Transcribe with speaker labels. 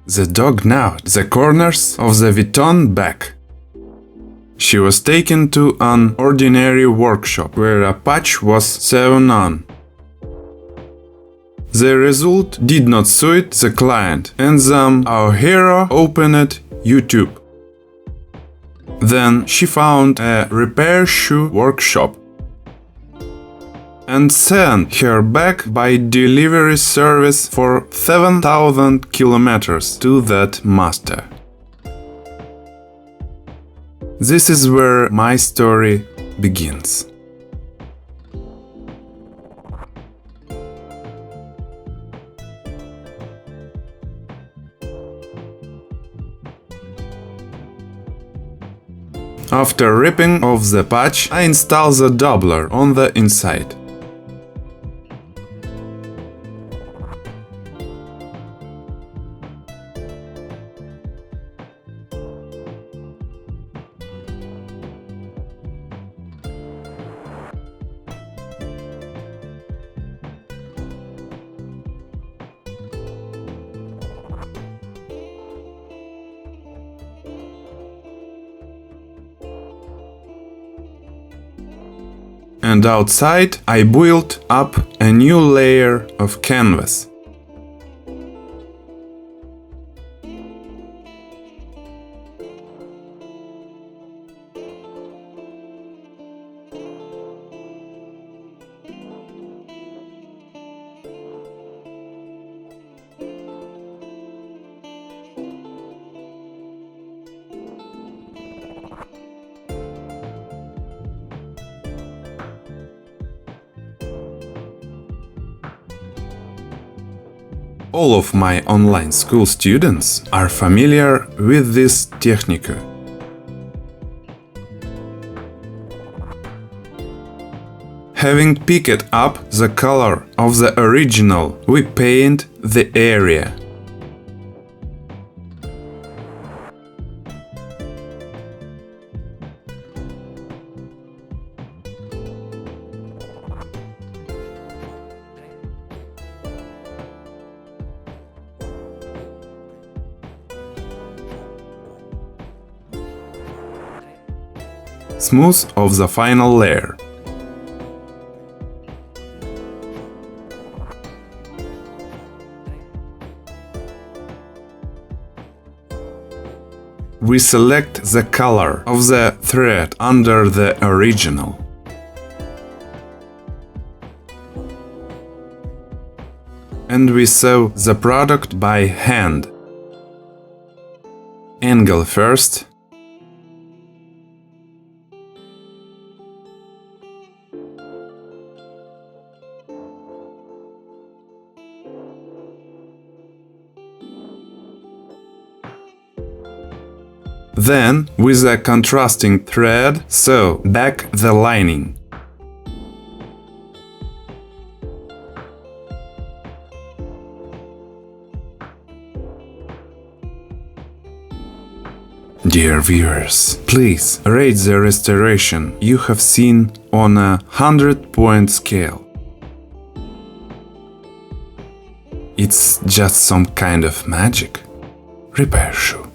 Speaker 1: The dog gnawed the corners of the Vuitton bag. She was taken to an ordinary workshop where a patch was sewn on. The result did not suit the client, and then our hero opened YouTube. Then she found a repair shoe workshop and sent her bag by delivery service for 7,000 kilometers to that master. This is where my story begins. After ripping off the patch, I install the doubler on the inside. And outside I built up a new layer of canvas. All of my online school students are familiar with this technique. Having picked up the color of the original, we paint the area. Smooth off the final layer. We select the color of the thread under the original. And we sew the product by hand. Angle first. Then, with a contrasting thread, sew back the lining. Dear viewers, please rate the restoration you have seen on a 100-point scale. It's just some kind of magic. Repair shoe.